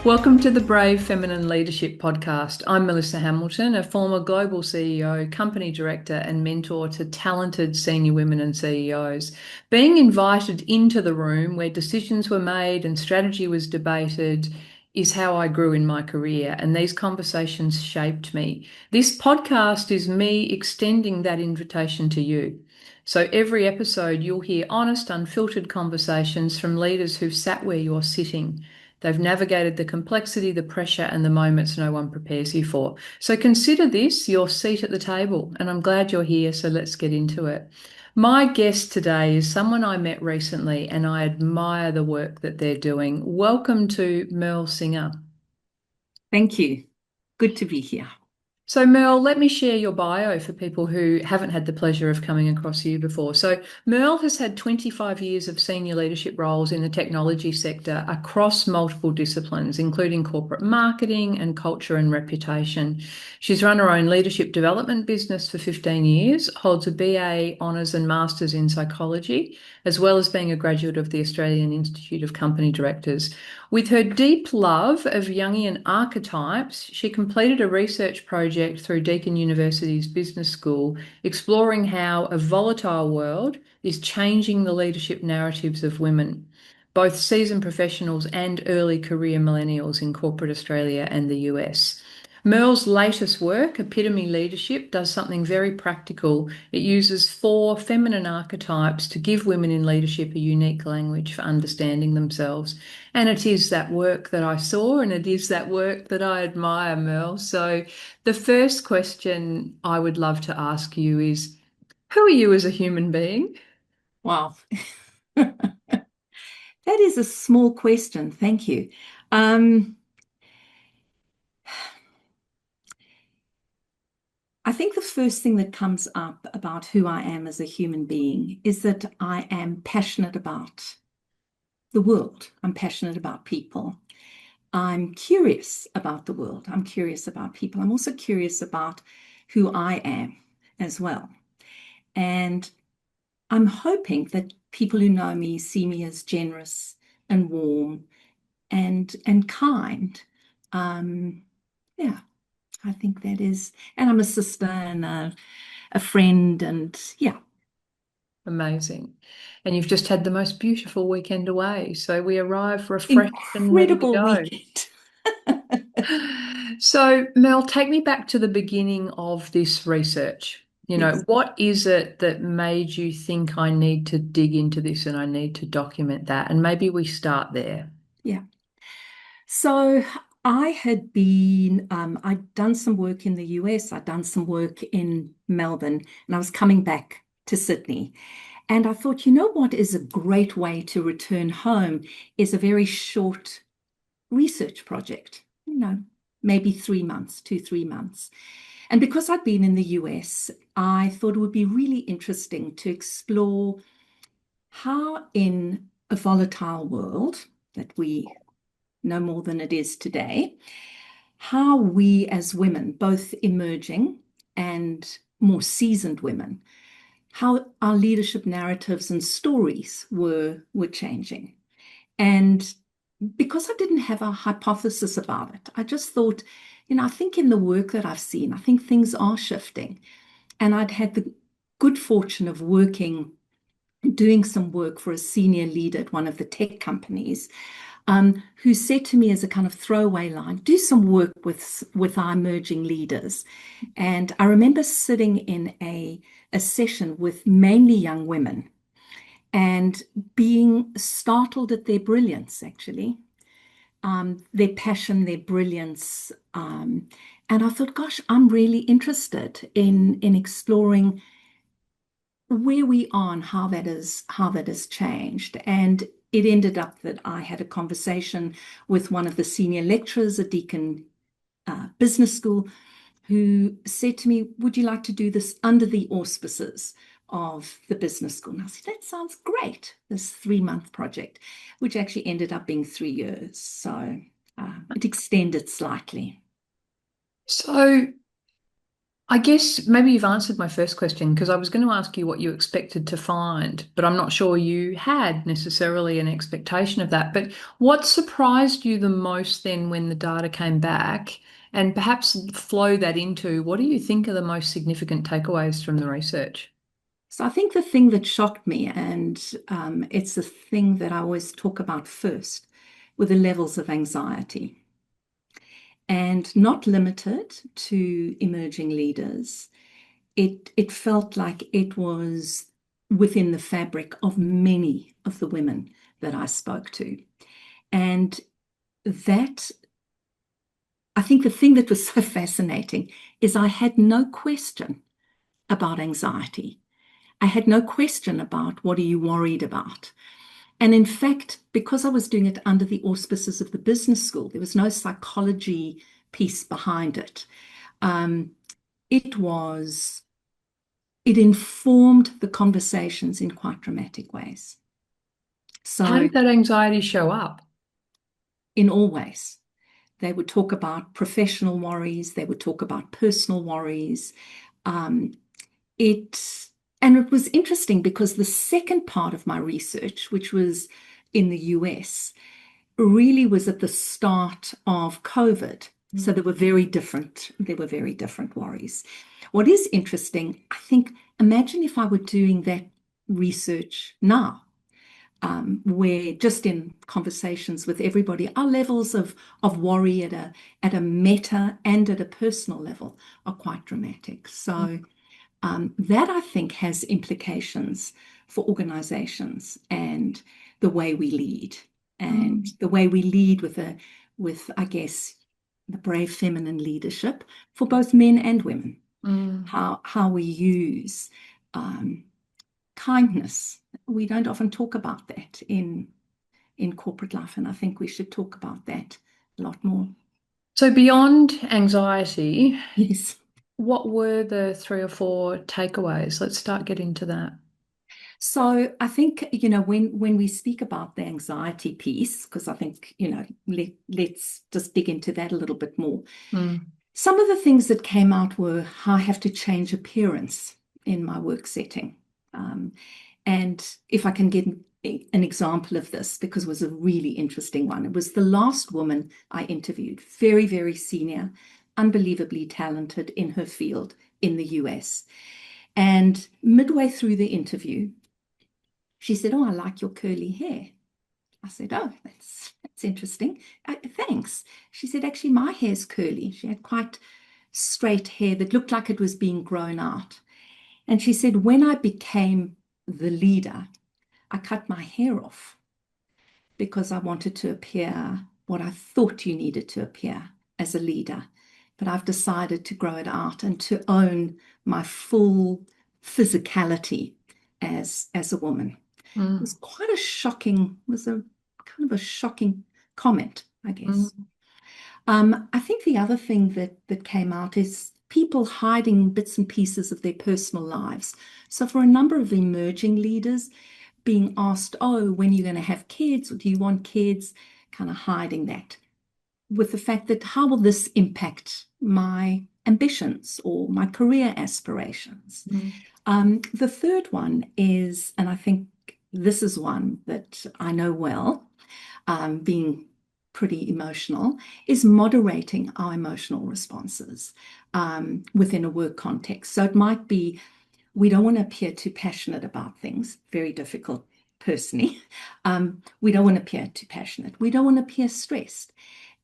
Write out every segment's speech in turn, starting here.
Welcome to the Brave Feminine Leadership podcast. I'm Melissa Hamilton, a former global CEO, company director, and mentor to talented senior women and CEOs. Being invited into the room where decisions were made and strategy was debated is how I grew in my career, and these conversations shaped me. This podcast is me extending that invitation to you. So every episode, you'll hear honest, unfiltered conversations from leaders who've sat where you're sitting. They've navigated the complexity, the pressure, and the moments no one prepares you for. So consider this your seat at the table, and I'm glad you're here, so let's get into it. My guest today is someone I met recently, and I admire the work that they're doing. Welcome to Merle Singer. Thank you. Good to be here. So, Merle, let me share your bio for people who haven't had the pleasure of coming across you before. So, Merle has had 25 years of senior leadership roles in the technology sector across multiple disciplines, including corporate marketing and culture and reputation. She's run her own leadership development business for 15 years, holds a BA honours and masters in psychology, as well as being a graduate of the Australian Institute of Company Directors. With her deep love of Jungian archetypes, she completed a research project through Deakin University's Business School, exploring how a volatile world is changing the leadership narratives of women, both seasoned professionals and early career millennials in corporate Australia and the US. Merle's latest work, Epitome Leadership, does something very practical. It uses 4 feminine archetypes to give women in leadership a unique language for understanding themselves. And it is that work that I saw, and it is that work that I admire, Merle. So the first question I would love to ask you is, who are you as a human being? Wow. That is a small question. Thank you. Um, I think the first thing that comes up about who I am as a human being is that I am passionate about the world. I'm passionate about people. I'm curious about the world. I'm curious about people. I'm also curious about who I am as well. And I'm hoping that people who know me see me as generous and warm and kind. Um, yeah, I think that is, and I'm a sister and a friend, and yeah. Amazing. And you've just had the most beautiful weekend away. So we arrive refreshed and ready to Incredible go. weekend. So, Mel, take me back to the beginning of this research. Yes, What is it that made you think I need to dig into this and I need to document that? And maybe we start there. yeah. So I had I'd done some work in the US, I'd done some work in Melbourne, and I was coming back to Sydney. And I thought, you know what is a great way to return home is a very short research project, maybe 3 months, 2, 3 months. And because I'd been in the US, I thought it would be really interesting to explore how, in a volatile world that we know more than it is today, how we as women, both emerging and more seasoned women, how our leadership narratives and stories were changing. And because I didn't have a hypothesis about it, I just thought, I think in the work that I've seen, I think things are shifting. And I'd had the good fortune of doing some work for a senior leader at one of the tech companies, who said to me as a kind of throwaway line, do some work with our emerging leaders. And I remember sitting in a session with mainly young women and being startled at their brilliance, actually, their passion, their brilliance. And I thought, gosh, I'm really interested in exploring where we are and how that has changed. And it ended up that I had a conversation with one of the senior lecturers at Deakin Business School, who said to me, would you like to do this under the auspices of the business school? And I said, that sounds great, this 3-month project, which actually ended up being 3 years. So it extended slightly. So I guess maybe you've answered my first question because I was going to ask you what you expected to find, but I'm not sure you had necessarily an expectation of that. But what surprised you the most then when the data came back? And perhaps flow that into what do you think are the most significant takeaways from the research? So I think the thing that shocked me, and it's the thing that I always talk about first, were the levels of anxiety. And not limited to emerging leaders. It felt like it was within the fabric of many of the women that I spoke to. And that, I think the thing that was so fascinating is I had no question about anxiety. I had no question about what are you worried about. And in fact, because I was doing it under the auspices of the business school, there was no psychology piece behind it. Um, it was, it informed the conversations in quite dramatic ways. How So, did that anxiety show up? in all ways, they would talk about professional worries, they would talk about personal worries. Um, it, and it was interesting because the second part of my research, which was in the US, really was at the start of COVID. So Mm. there were very different worries. What is interesting, I think, imagine if I were doing that research now, where just in conversations with everybody, our levels of worry at a meta and at a personal level are quite dramatic. So that I think has implications for organizations and the way we lead, and Mm. the way we lead with I guess the brave feminine leadership for both men and women. Mm. How we use um, kindness. We don't often talk about that in corporate life, and I think we should talk about that a lot more. So beyond anxiety, Yes. what were the three or four takeaways? Let's start getting to that. So I think, when we speak about the anxiety piece, because I think, let's just dig into that a little bit more. Mm. Some of the things that came out were how I have to change appearance in my work setting. Um, and if I can get an example of this, because it was a really interesting one. It was the last woman I interviewed, very, very senior, unbelievably talented in her field in the US. And midway through the interview, she said, "Oh, I like your curly hair." I said, "Oh, that's interesting. Thanks." She said, "Actually, my hair's curly." She had quite straight hair that looked like it was being grown out. And she said, "When I became the leader, I cut my hair off because I wanted to appear what I thought you needed to appear as a leader. But I've decided to grow it out and to own my full physicality as a woman." It was Mm. quite a shocking, was a kind of a shocking comment, I guess. Mm. I think the other thing that came out is people hiding bits and pieces of their personal lives. So for a number of emerging leaders, being asked, "Oh, when are you going to have kids? Or do you want kids?" Kind of hiding that with the fact that how will this impact my ambitions or my career aspirations? Mm. The third one is, and I think this is one that I know well, being pretty emotional, is moderating our emotional responses within a work context. So it might be we don't want to appear too passionate about things, very difficult personally. We don't want to appear too passionate. We don't want to appear stressed.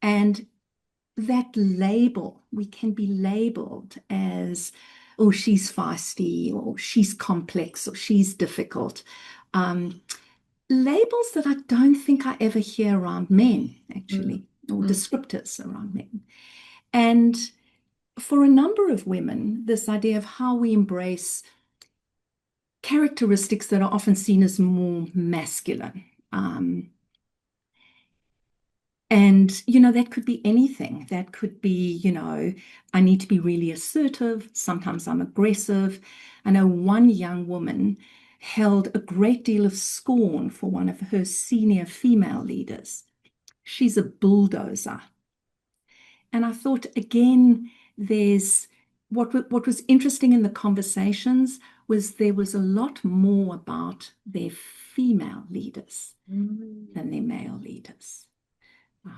And that label, we can be labeled as, "Oh, she's feisty," or "she's complex," or "she's difficult." Um, Labels that I don't think I ever hear around men, Mm. actually, or Mm. descriptors around men. And for a number of women, this idea of how we embrace characteristics that are often seen as more masculine. And, that could be anything. That could be, I need to be really assertive. Sometimes I'm aggressive. I know one young woman held a great deal of scorn for one of her senior female leaders. She's a bulldozer. And I thought, again, there's what was interesting in the conversations was there was a lot more about their female leaders than their male leaders.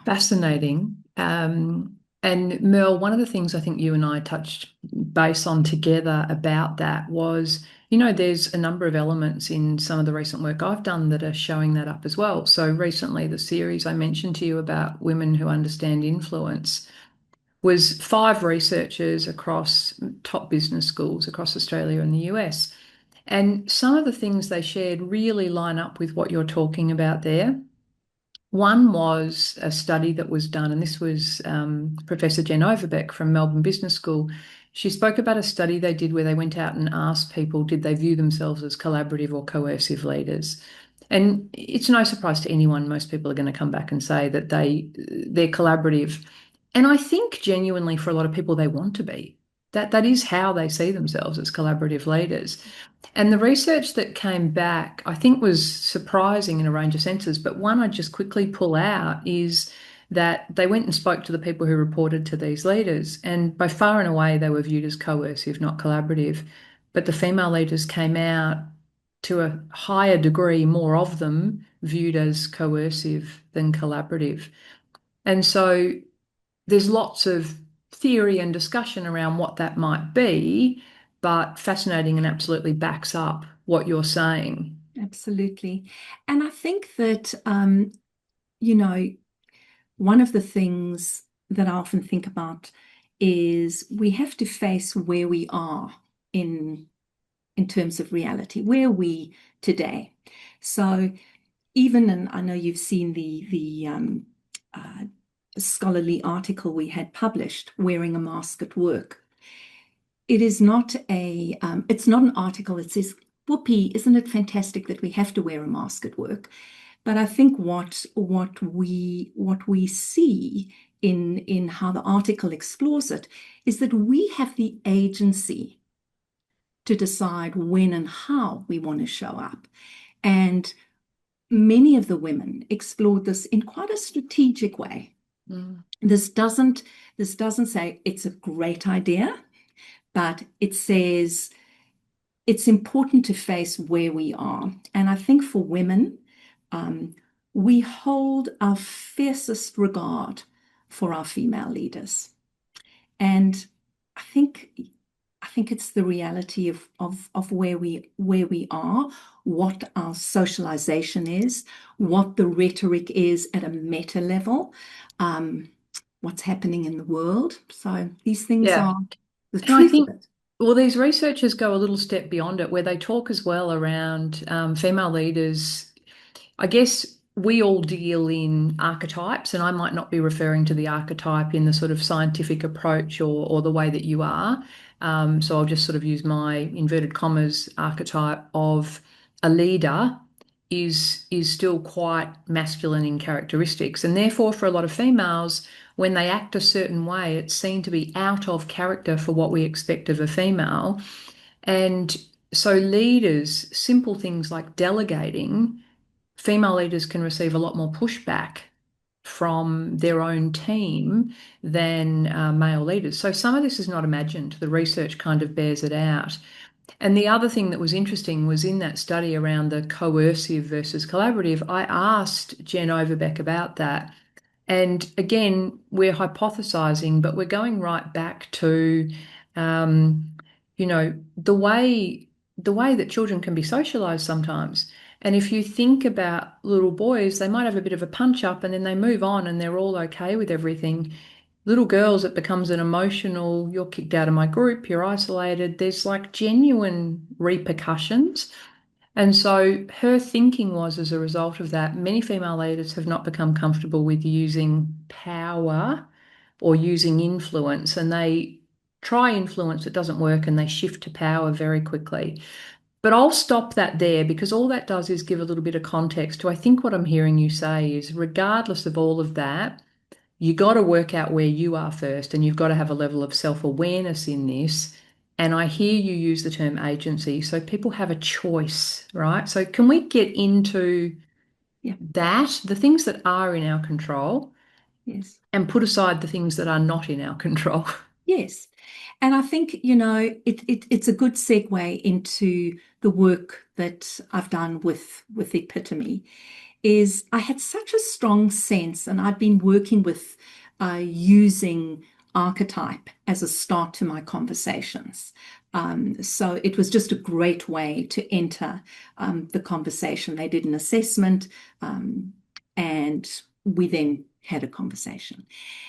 Fascinating. And Merle, one of the things I think you and I touched base on together about that was, there's a number of elements in some of the recent work I've done that are showing that up as well. So recently, the series I mentioned to you about women who understand influence was 5 researchers across top business schools across Australia and the US. And some of the things they shared really line up with what you're talking about there. One was a study that was done, and this was Professor Jen Overbeck from Melbourne Business School. She spoke about a study they did where they went out and asked people, did they view themselves as collaborative or coercive leaders? And it's no surprise to anyone, most people are going to come back and say that they're collaborative. And I think genuinely for a lot of people, they want to be. That is how they see themselves as collaborative leaders. And the research that came back, I think, was surprising in a range of senses. But one I just quickly pull out is that they went and spoke to the people who reported to these leaders, and by far and away, they were viewed as coercive, not collaborative. But the female leaders came out to a higher degree, more of them viewed as coercive than collaborative. And so there's lots of theory and discussion around what that might be, but fascinating and absolutely backs up what you're saying. Absolutely. And I think that, you know, one of the things that I often think about is we have to face where we are in terms of reality. Where are we today? So even, and I know you've seen the scholarly article we had published, Wearing a Mask at Work. It is not it's not an article that says, whoopee, isn't it fantastic that we have to wear a mask at work? But I think what we see in how the article explores it is that we have the agency to decide when and how we want to show up. And many of the women explored this in quite a strategic way. Mm. This doesn't say it's a great idea, but it says it's important to face where we are. And I think for women, we hold our fiercest regard for our female leaders. And I think it's the reality of where we are, what our socialization is, what the rhetoric is at a meta level, what's happening in the world. So these things Yeah. are the And I truth of think, it. well, these researchers go a little step beyond it, where they talk as well around female leaders. I guess we all deal in archetypes, and I might not be referring to the archetype in the sort of scientific approach or the way that you are. So I'll just sort of use my inverted commas archetype of a leader is still quite masculine in characteristics, and therefore for a lot of females, when they act a certain way, it's seen to be out of character for what we expect of a female. And so leaders, simple things like delegating, female leaders can receive a lot more pushback from their own team than male leaders. So some of this is not imagined. The research kind of bears it out. And the other thing that was interesting was in that study around the coercive versus collaborative, I asked Jen Overbeck about that. And again, we're hypothesizing, but we're going right back to, um, the way that children can be socialized sometimes. And if you think about little boys, they might have a bit of a punch up and then they move on and they're all okay with everything. Little girls, it becomes an emotional, you're kicked out of my group, you're isolated. There's like genuine repercussions. And so her thinking was, as a result of that, many female leaders have not become comfortable with using power or using influence, and they try influence, it doesn't work, and they shift to power very quickly. But I'll stop that there because all that does is give a little bit of context to, I think what I'm hearing you say is, regardless of all of that, you got to work out where you are first, and you've got to have a level of self-awareness in this. And I hear you use the term agency. So people have a choice, right? So can we get into Yeah. that, the things that are in our control, Yes. and put aside the things that are not in our control? Yes. And I think, it's a good segue into the work that I've done with Epitome, is I had such a strong sense, and I've been working with using archetype as a start to my conversations. So it was just a great way to enter the conversation. They did an assessment, and we then had a conversation.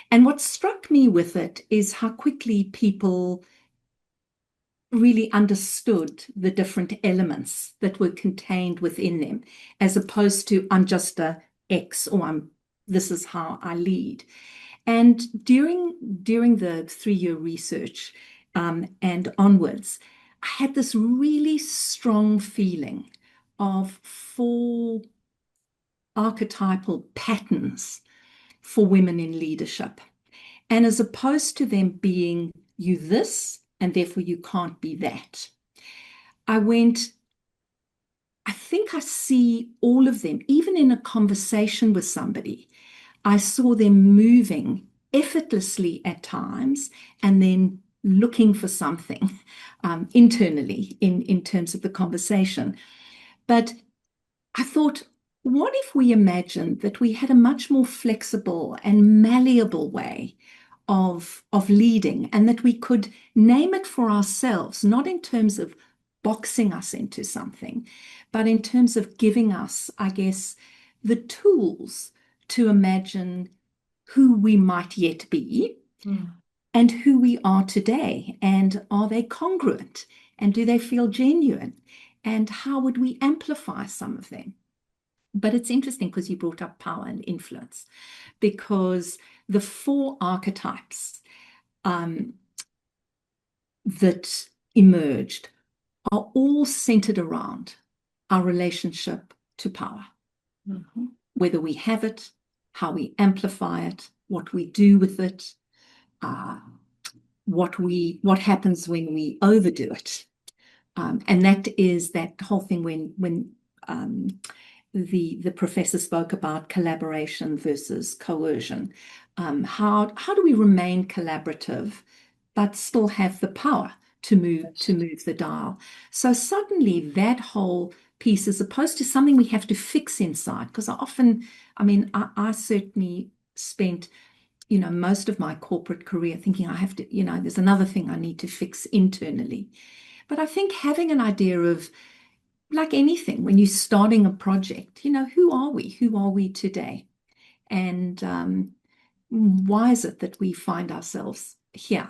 And what struck me with it is how quickly people really understood the different elements that were contained within them, as opposed to I'm just a X, or this is how I lead. And during the 3-year research and onwards, I had this really strong feeling of 4 archetypal patterns for women in leadership. And as opposed to them being you this, and therefore you can't be that, I think I see all of them, even in a conversation with somebody. I saw them moving effortlessly at times and then looking for something internally in terms of the conversation. But I thought, what if we imagined that we had a much more flexible and malleable way of leading, and that we could name it for ourselves, not in terms of boxing us into something, but in terms of giving us, I guess, the tools to imagine who we might yet be and who we are today. And are they congruent? And do they feel genuine? And how would we amplify some of them? But it's interesting because you brought up power and influence, because the 4 archetypes that emerged are all centered around our relationship to power. Whether we have it, how we amplify it, what we do with it, what happens when we overdo it. And that is that whole thing when the professor spoke about collaboration versus coercion. How do we remain collaborative but still have the power to move the dial? So suddenly that whole piece, as opposed to something we have to fix inside, because I certainly spent most of my corporate career thinking I have to, there's another thing I need to fix internally. But I think having an idea of, like anything, when you're starting a project, who are we? Who are we today? And why is it that we find ourselves here?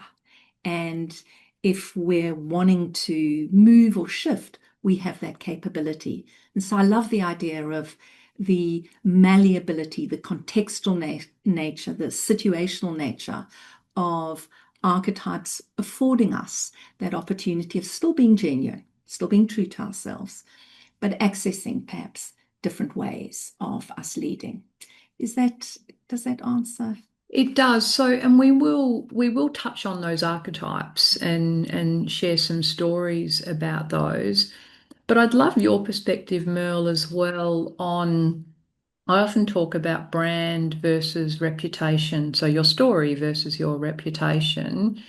And if we're wanting to move or shift, we have that capability. And so I love the idea of the malleability, the contextual nature, the situational nature of archetypes affording us that opportunity of still being genuine, still being true to ourselves, but accessing perhaps different ways of us leading. Does that answer? It does. So, and we will touch on those archetypes and share some stories about those. But I'd love your perspective, Merle, as well on, I often talk about brand versus reputation. So your story versus your reputation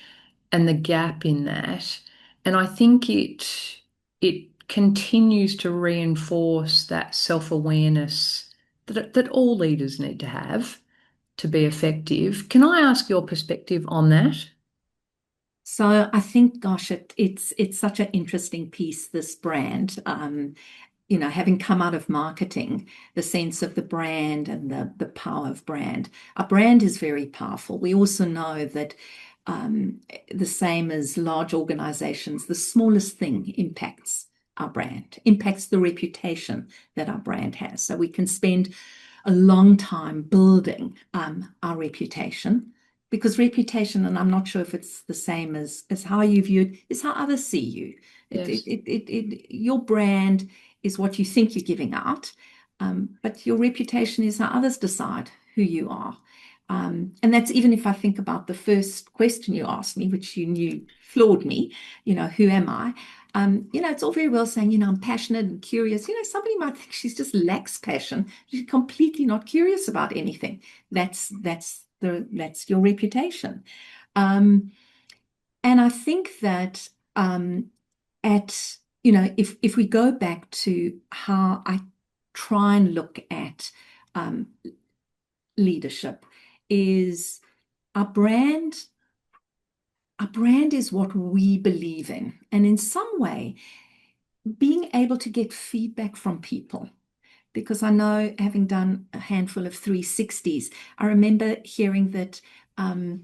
and the gap in that. And I think it continues to reinforce that self-awareness that all leaders need to have to be effective. Can I ask your perspective on that? So I think, gosh, it's such an interesting piece, this brand. Having come out of marketing, the sense of the brand and the power of brand. A brand is very powerful. We also know that the same as large organizations, the smallest thing impacts our brand, impacts the reputation that our brand has. So we can spend a long time building our reputation, because reputation, and I'm not sure if it's the same as how you view it, is how others see you. Yes. Your brand is what you think you're giving out, but your reputation is how others decide who you are. And that's even if I think about the first question you asked me, which you knew floored me, who am I? It's all very well saying, I'm passionate and curious. Somebody might think she's just lacks passion. She's completely not curious about anything. That's your reputation. And I think that if we go back to how I try and look at um, leadership, is our brand. Our brand is what we believe in, and in some way, being able to get feedback from people. Because I know, having done a handful of 360s, I remember hearing that a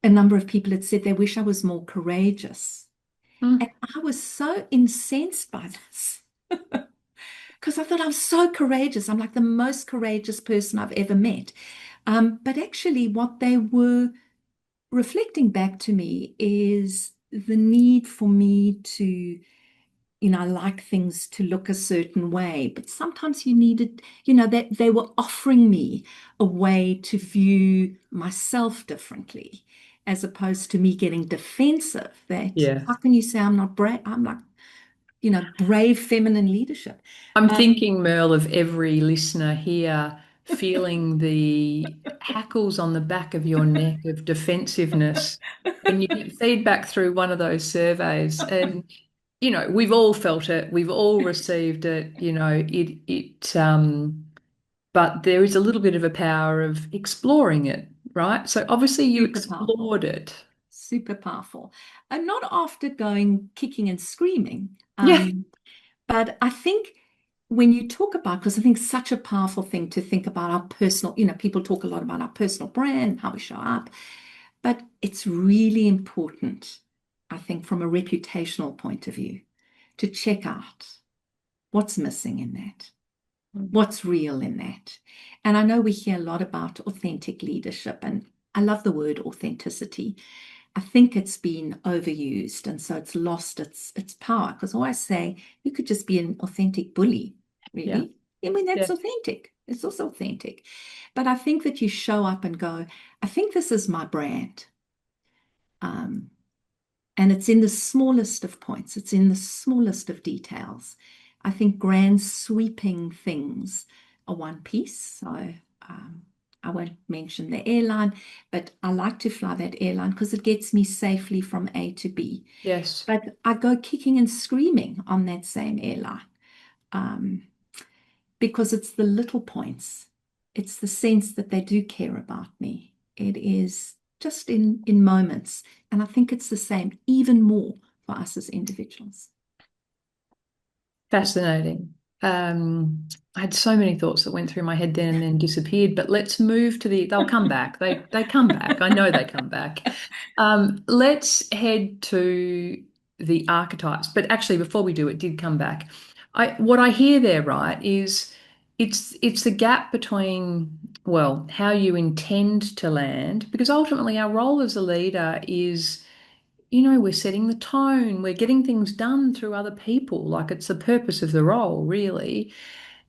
number of people had said they wish I was more courageous. And Mm. I was so incensed by this because I thought I'm so courageous. I'm like the most courageous person I've ever met. But actually, what they were reflecting back to me is the need for me to, I like things to look a certain way, but sometimes you needed, that they were offering me a way to view myself differently, as opposed to me getting defensive that Yeah. how can you say I'm not brave? I'm like, brave feminine leadership. I'm Um, thinking, Merle, of every listener here feeling the hackles on the back of your neck of defensiveness when you get feedback through one of those surveys. And, we've all felt it, we've all received it, but there is a little bit of a power of exploring it, right? So obviously you Super powerful. explored it. Super powerful. And not after going kicking and screaming. Yeah. But I think when you talk about, because I think it's such a powerful thing to think about our personal, people talk a lot about our personal brand, how we show up, but it's really important, I think, from a reputational point of view, to check out what's missing in that, what's real in that. And I know we hear a lot about authentic leadership, and I love the word authenticity. I think it's been overused, and so it's lost its power. Because I always say you could just be an authentic bully, Yeah. really. I mean, that's Yeah. authentic. It's also authentic. But I think that you show up and go, I think this is my brand. Um, and it's in the smallest of points, it's in the smallest of details. I think grand sweeping things are one piece. So I won't mention the airline, but I like to fly that airline because it gets me safely from A to B. Yes. But I go kicking and screaming on that same airline um, because it's the little points. It's the sense that they do care about me. It is just in moments. And I think it's the same, even more for us as individuals. Fascinating. I had so many thoughts that went through my head then and then disappeared, but let's move to they'll come back. They come back. I know they come back. Let's head to the archetypes. But actually, before we do, it did come back. What I hear there, right, is it's the gap between, well, how you intend to land, because ultimately our role as a leader is, we're setting the tone, we're getting things done through other people. Like it's the purpose of the role, really.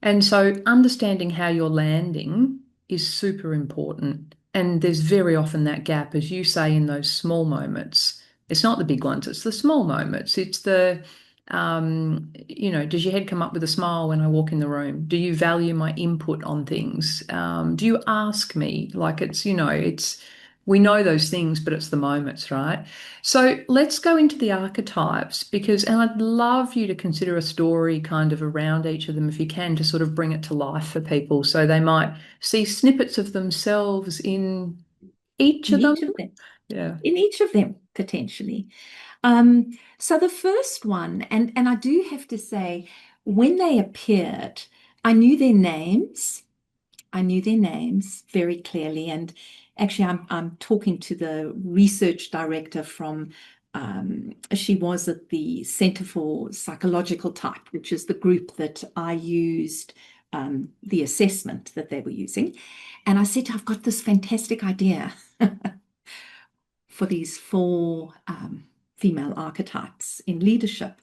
And so understanding how you're landing is super important. And there's very often that gap, as you say, in those small moments. It's not the big ones, it's the small moments. It's does your head come up with a smile when I walk in the room? Do you value my input on things? Do you ask me? Like we know those things, but it's the moments, right? So let's go into the archetypes and I'd love you to consider a story kind of around each of them if you can, to sort of bring it to life for people so they might see snippets of themselves in each In of them. each of them, Yeah. potentially. So the first one, and I do have to say, when they appeared, I knew their names. I knew their names very clearly. And actually, I'm talking to the research director from, she was at the Center for Psychological Type, which is the group that I used the assessment that they were using. And I said, I've got this fantastic idea for these four female archetypes in leadership.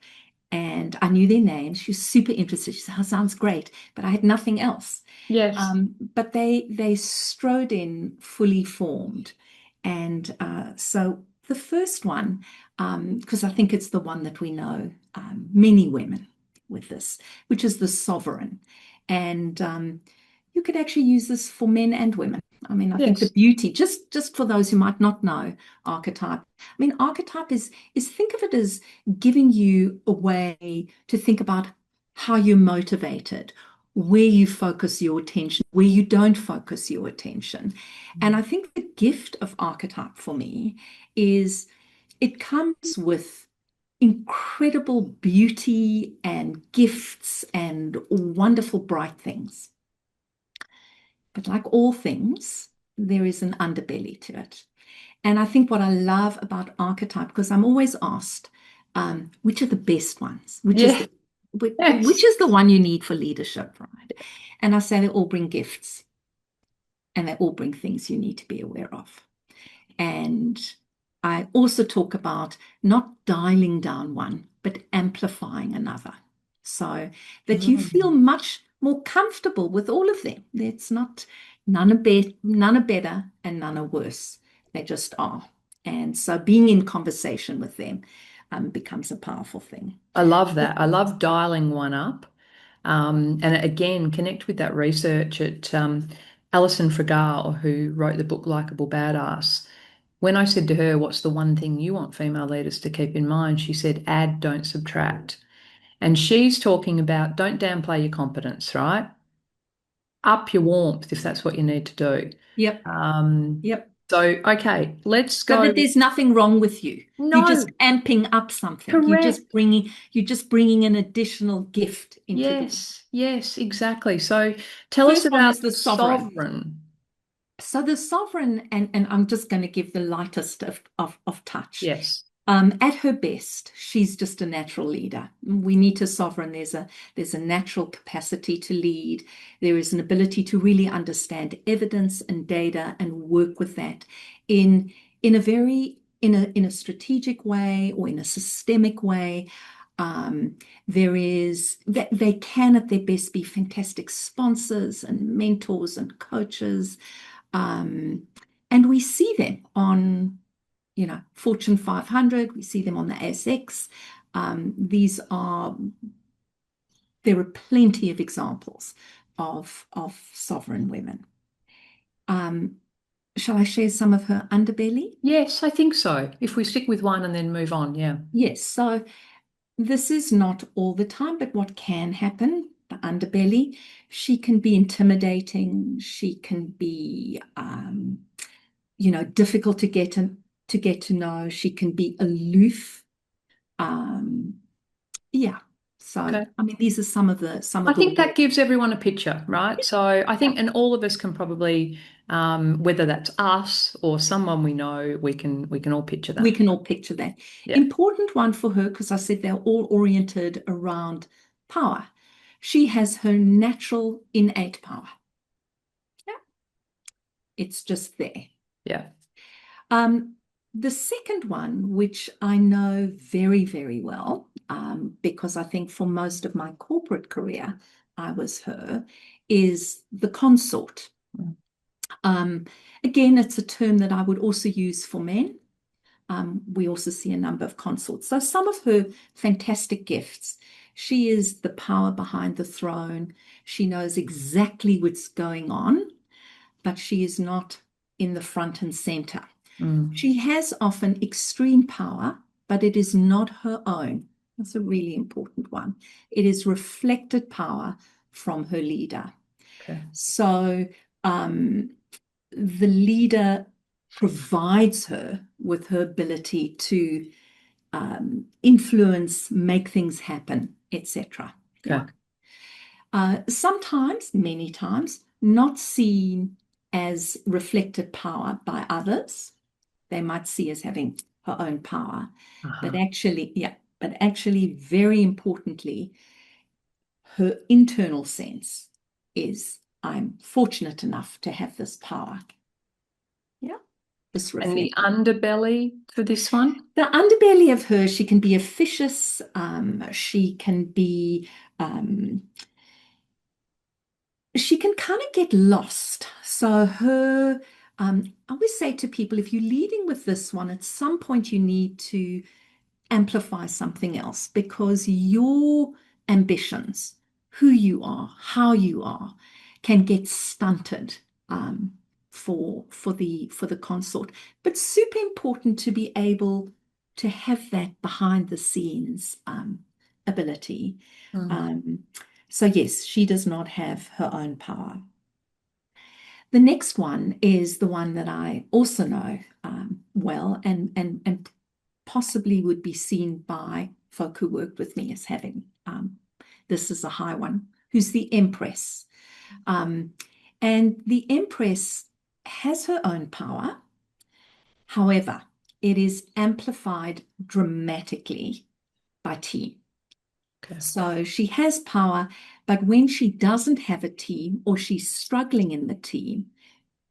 And I knew their names. She was super interested. She said, "Oh, sounds great," but I had nothing else. Yes. But they strode in fully formed. And so the first one, because I think it's the one that we know many women with this, which is the sovereign. And you could actually use this for men and women. I mean, I think the Yes. beauty, just for those who might not know archetype, I mean, archetype is think of it as giving you a way to think about how you're motivated, where you focus your attention, where you don't focus your attention. And I think the gift of archetype for me is it comes with incredible beauty and gifts and wonderful bright things. But like all things, there is an underbelly to it. And I think what I love about archetype, because I'm always asked, which are the best ones? Yeah. Which Yes. is the one you need for leadership, right? And I say they all bring gifts and they all bring things you need to be aware of. And I also talk about not dialing down one, but amplifying another so that you feel Mm. much more comfortable with all of them. It's not none are better and none are worse. They just are. And so being in conversation with them becomes a powerful thing. I love that. I love dialing one up. And again, connect with that research at Alison Fragale, who wrote the book Likeable Badass. When I said to her, "What's the one thing you want female leaders to keep in mind?" She said, "Add, don't subtract." And she's talking about don't downplay your competence, right? Up your warmth if that's what you need to do. Yep, Um, yep. so, okay, let's So go. that there's nothing wrong with you. You're just No, amping up something. correct. You're just bringing an additional gift into the. Yes, yes, exactly. So tell us First one is about the the sovereign. sovereign. So the sovereign, and I'm just going to give the lightest of touch. Yes. At her best, she's just a natural leader. We meet a sovereign. There's a natural capacity to lead. There is an ability to really understand evidence and data and work with that in in a strategic way or in a systemic way. There is that they can at their best be fantastic sponsors and mentors and coaches. And we see them on, Fortune 500. We see them on the ASX. There are plenty of examples of sovereign women. Um, shall I share some of her underbelly? Yes, I think so. If we stick with one and then move on, yeah. Yes. So this is not all the time, but what can happen, the underbelly, she can be intimidating. She can be, difficult to get to know. She can be aloof. Um, yeah. So, Okay. I mean, these are some I of the think work. that gives everyone a picture, right? So I Yeah, think, and all of us can probably, whether that's us or someone we know, we can all picture we that. can all picture that. Yeah. Important one for her, because I said they're all oriented around power. She has her natural innate power. Yeah, it's just there. Yeah. Um, the second one, which I know very, very well, because I think for most of my corporate career, I was her, is the consort. Mm. Um, Again, it's a term that I would also use for men. We also see a number of consorts. So some of her fantastic gifts. She is the power behind the throne. She knows exactly what's going on, but she is not in the front and center. Mm. She has often extreme power, but it is not her own. That's a really important one. It is reflected power from her leader. Okay. So the leader provides her with her ability to influence, make things happen, etc. Yeah. Okay. Sometimes, many times, not seen as reflected power by others. They might see as having her own power, but Uh-huh. actually, yeah, but actually, very importantly, her internal sense is I'm fortunate enough to have this power. Yeah, this And the reflect. underbelly for this one? The underbelly of her, she can be officious. Um, she can kind of get lost. So I always say to people, if you're leading with this one, at some point you need to amplify something else because your ambitions, who you are, how you are, can get stunted for the consort, but super important to be able to have that behind the scenes ability. Mm. So yes, she does not have her own power. The next one is the one that I also know well, and possibly would be seen by folk who worked with me as having this is a high one, who's the Empress. Um, and the Empress has her own power. However, it is amplified dramatically by team. Okay. So she has power, but when she doesn't have a team or she's struggling in the team,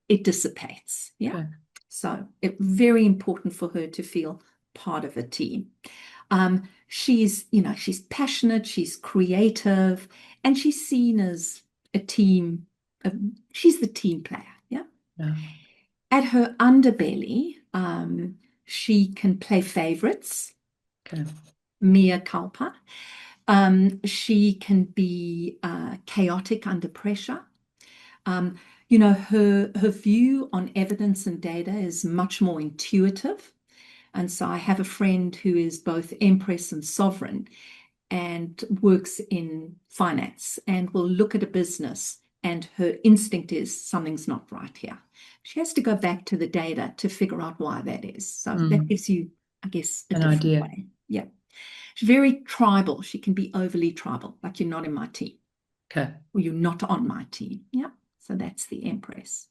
it dissipates. Yeah. Okay. So it's very important for her to feel part of a team. She's passionate, she's creative, and she's seen as a team. She's the team player. Yeah. Yeah. At her underbelly, she can play favorites, Okay. mea culpa. She can be chaotic under pressure. Um, her view on evidence and data is much more intuitive. And so I have a friend who is both Empress and Sovereign and works in finance and will look at a business and her instinct is something's not right here. She has to go back to the data to figure out why that is. So that gives you, I guess, a An different idea. way. Yeah. She's very tribal. She can be overly tribal, like you're not in my team Okay. or you're not on my team. Yeah. So that's the Empress.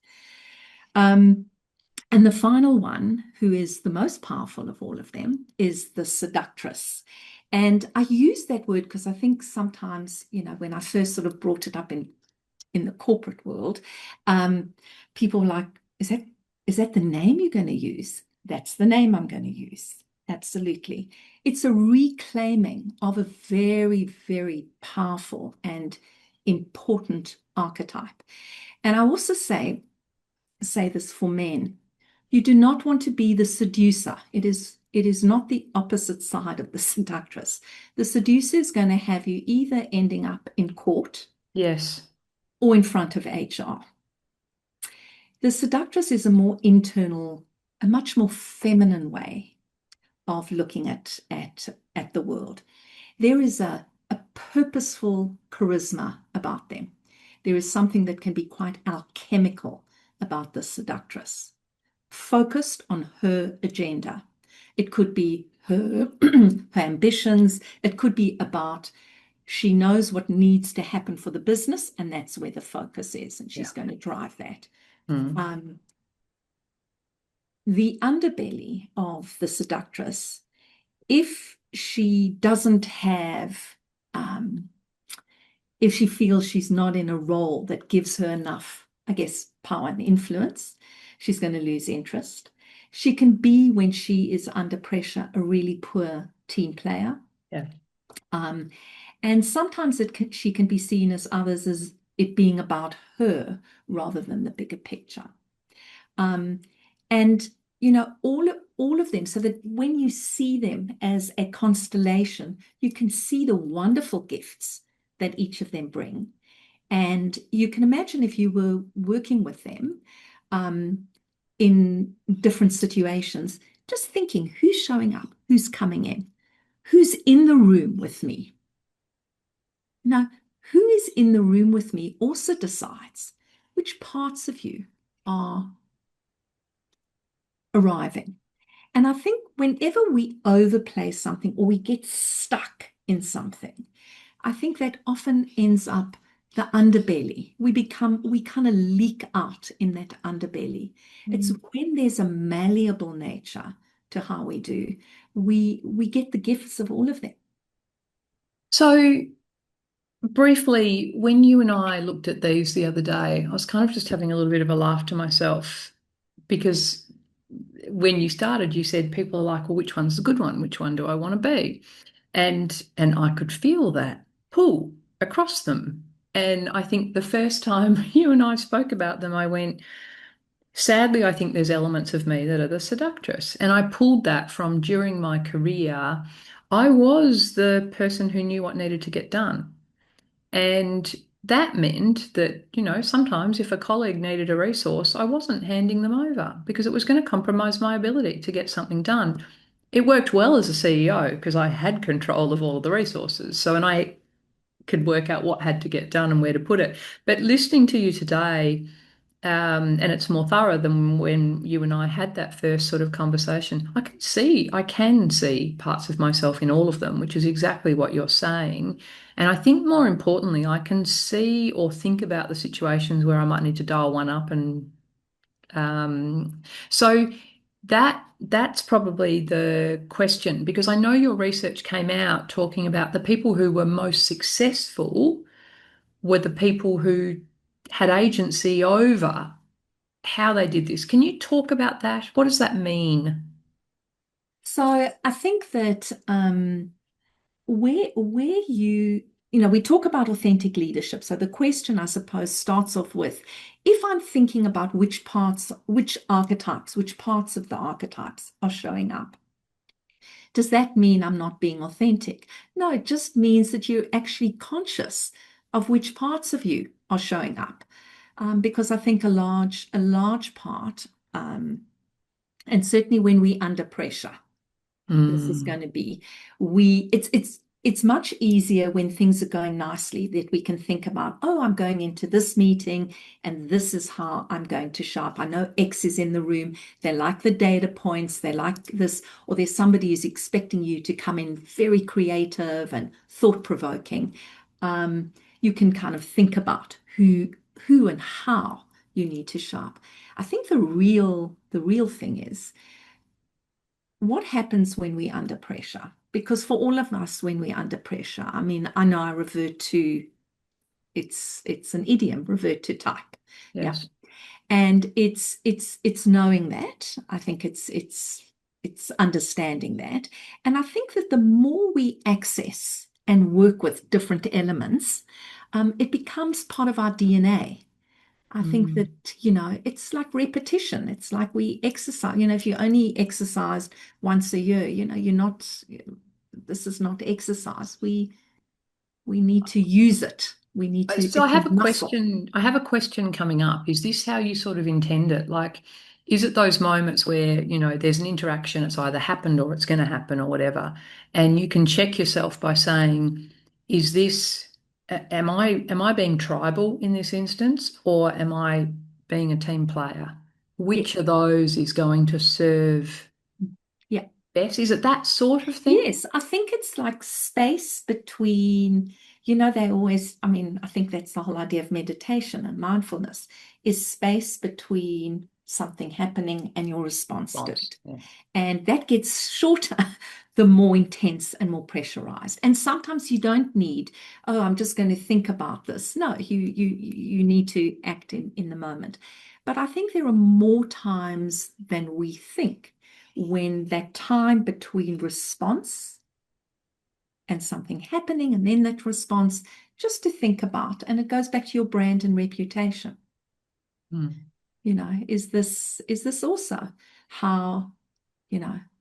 And the final one, who is the most powerful of all of them, is the Seductress. And I use that word because I think sometimes, when I first sort of brought it up in the corporate world, people were like, is that the name you're going to use? That's the name I'm going to use. Absolutely. It's a reclaiming of a very, very powerful and important archetype. And I also say this for men. You do not want to be the seducer. It is not the opposite side of the seductress. The seducer is going to have you either ending up in court Yes. or in front of HR. The seductress is a more internal, a much more feminine way of looking at the world. There is a purposeful charisma about them. There is something that can be quite alchemical about the seductress, focused on her agenda. It could be her, her ambitions. It could be about she knows what needs to happen for the business, and that's where the focus is, and she's Yeah. going to drive that. Mm. Um, the underbelly of the seductress, if she doesn't have, if she feels she's not in a role that gives her enough, I guess, power and influence, she's going to lose interest. She can be, when she is under pressure, a really poor team player. Yeah. And sometimes she can be seen as others as it being about her rather than the bigger picture. And all of them, so that when you see them as a constellation, you can see the wonderful gifts that each of them bring. And you can imagine if you were working with them in different situations, just thinking who's showing up, who's coming in, who's in the room with me. Now, who is in the room with me also decides which parts of you are arriving. And I think whenever we overplay something or we get stuck in something, I think that often ends up the underbelly. We kind of leak out in that underbelly. It's when there's a malleable nature to how we do, we get the gifts of all of them. So briefly, when you and I looked at these the other day, I was kind of just having a little bit of a laugh to myself because when you started, you said people are like, well, which one's the good one? Which one do I want to be? And I could feel that pull across them. And I think the first time you and I spoke about them, I went, sadly, I think there's elements of me that are the seductress. And I pulled that from during my career. I was the person who knew what needed to get done. And that meant that, sometimes if a colleague needed a resource, I wasn't handing them over because it was going to compromise my ability to get something done. It worked well as a CEO because I had control of all of the resources. So, and I could work out what had to get done and where to put it. But listening to you today, and it's more thorough than when you and I had that first sort of conversation. I can see parts of myself in all of them, which is exactly what you're saying. And I think more importantly, I can see or think about the situations where I might need to dial one up. And so that's probably the question, because I know your research came out talking about the people who were most successful were the people who had agency over how they did this. Can you talk about that? What does that mean? So I think that where we talk about authentic leadership. So the question, I suppose, starts off with, if I'm thinking about which parts, which archetypes, which parts of the archetypes are showing up, does that mean I'm not being authentic? No, it just means that you're actually conscious of which parts of you are showing up. Because I think a large part, and certainly when we're under pressure, this is going Mm. to be, it's much easier when things are going nicely that we can think about, oh, I'm going into this meeting and this is how I'm going to show up. I know X is in the room. They like the data points. They like this, or there's somebody who's expecting you to come in very creative and thought-provoking. You can kind of think about who and how you need to show up. I think the real thing is, what happens when we're under pressure? Because for all of us, when we're under pressure, I mean, I know I revert to, it's an idiom, revert to type. Yeah. Yes. And it's knowing that. I think it's understanding that. And I think that the more we access and work with different elements, it becomes part of our DNA. I think Mm. that, it's like repetition. It's like we exercise. If you only exercised once a year, this is not exercise. We need to use it. We need to, So I it's a have a muscle. question. I have a question coming up. Is this how you sort of intend it? Like, is it those moments where, there's an interaction, it's either happened or it's going to happen or whatever, and you can check yourself by saying, is this, am I being tribal in this instance, or am I being a team player? Yeah. Which of those is going to serve Yeah. best? Is it that sort of thing? Yes, I think it's like space between, they always, I mean, I think that's the whole idea of meditation and mindfulness, is space between something happening and your response to Response. it. Yeah. And that gets shorter the more intense and more pressurized. And sometimes you don't need, oh, I'm just going to think about this. No, you need to act in the moment. But I think there are more times than we think when that time between response and something happening and then that response, just to think about. And it goes back to your brand and reputation. Mm. Is this also how,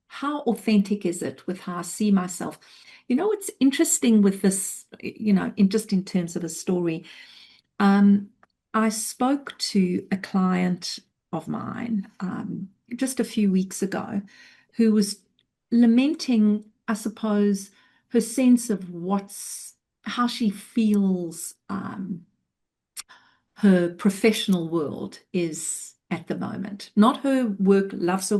how authentic is it with how I see myself? What's interesting with this, in terms of a story, um, I spoke to a client of mine just a few weeks ago who was lamenting, I suppose, her sense of how she feels her professional world is at the moment. Not her work, loves her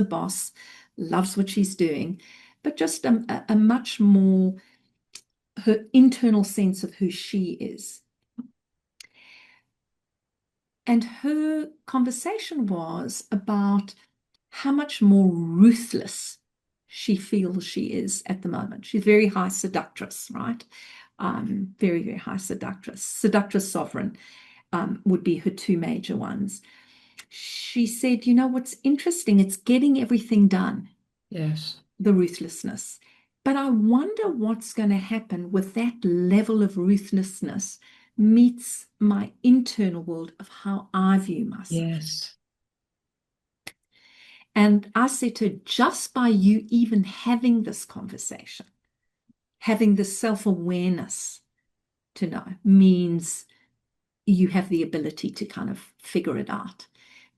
boss, loves what she's doing, but just a much more her internal sense of who she is. And her conversation was about how much more ruthless she feels she is at the moment. She's very high seductress, right? Very, very high seductress. Seductress sovereign would be her two major ones. She said, what's interesting? It's getting everything done, Yes. the ruthlessness. But I wonder what's going to happen with that level of ruthlessness meets my internal world of how I view myself. Yes. And I said to her, just by you even having this conversation, having this self-awareness, to know means you have the ability to kind of figure it out.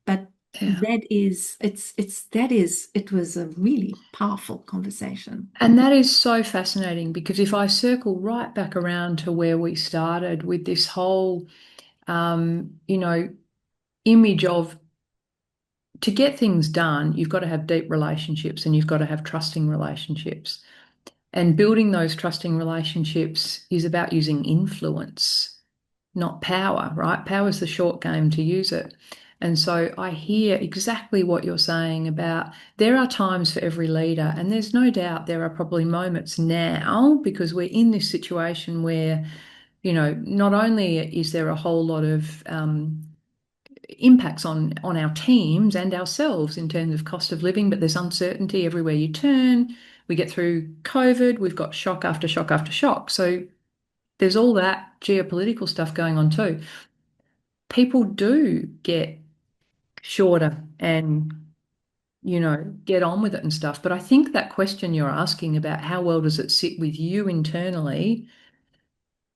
But Yeah. it was a really powerful conversation. And that is so fascinating because if I circle right back around to where we started with this whole, you know, image of to get things done, you've got to have deep relationships and you've got to have trusting relationships. And building those trusting relationships is about using influence, not power, right? Power is the short game to use it. And so I hear exactly what you're saying about there are times for every leader, and there's no doubt there are probably moments now because we're in this situation where, not only is there a whole lot of impacts on our teams and ourselves in terms of cost of living, but there's uncertainty everywhere you turn. We get through COVID, we've got shock after shock after shock. So there's all that geopolitical stuff going on too. People do get shorter and, get on with it and stuff. But I think that question you're asking about how well does it sit with you internally,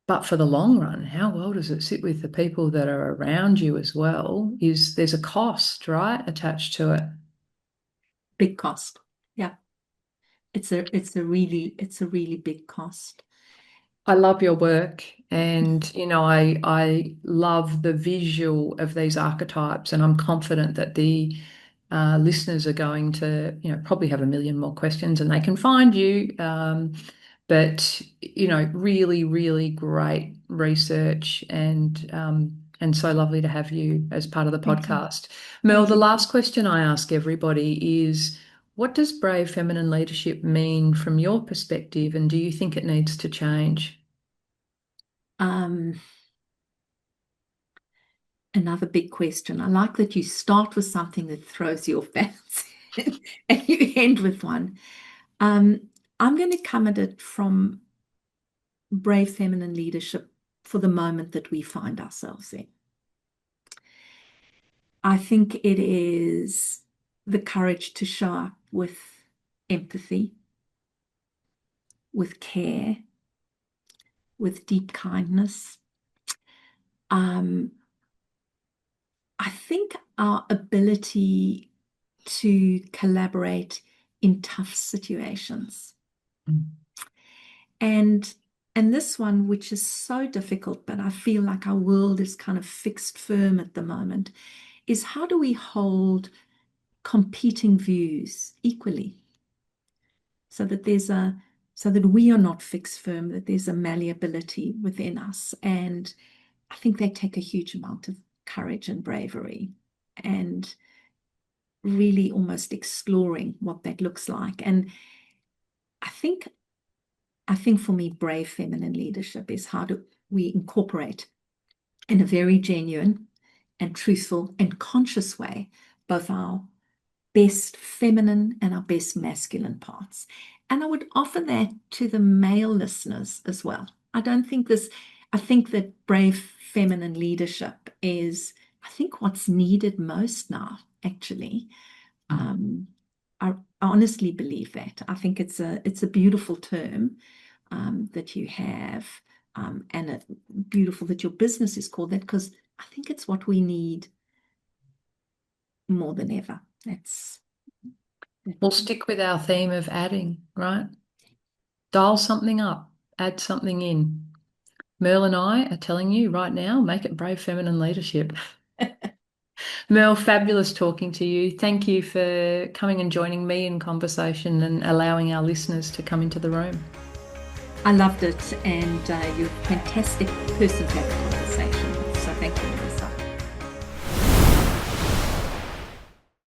but for the long run, how well does it sit with the people that are around you as well, is there's a cost, right, attached to it. Big cost. Yeah. It's a really big cost. I love your work and I love the visual of these archetypes and I'm confident that the listeners are going to probably have a million more questions and they can find you but really really great research and so lovely to have you as part of the Thank you. podcast. Mel, Thank the you. last question I ask everybody is what does brave feminine leadership mean from your perspective, and do you think it needs to change? Um, Another big question. I like that you start with something that throws you off balance and you end with one. I'm going to come at it from brave feminine leadership for the moment that we find ourselves in. I think it is the courage to show up with empathy, with care, with deep kindness. Um, I think our ability to collaborate in tough situations. Mm. And this one, which is so difficult, but I feel like our world is kind of fixed firm at the moment, is how do we hold competing views equally so that so that we are not fixed firm, that there's a malleability within us. And I think they take a huge amount of courage and bravery and really almost exploring what that looks like. And I think for me, brave feminine leadership is how do we incorporate in a very genuine and truthful and conscious way both our best feminine and our best masculine parts. And I would offer that to the male listeners as well. I think that brave feminine leadership is, I think, what's needed most now, actually. I honestly believe that. I think it's a beautiful term that you have, and it's beautiful that your business is called that because I think it's what we need more than ever. We'll stick with our theme of adding, right? Dial something up, add something in. Merle and I are telling you right now, make it brave feminine leadership. Merle, fabulous talking to you. Thank you for coming and joining me in conversation and allowing our listeners to come into the room. I loved it, and you're a fantastic person to have a conversation.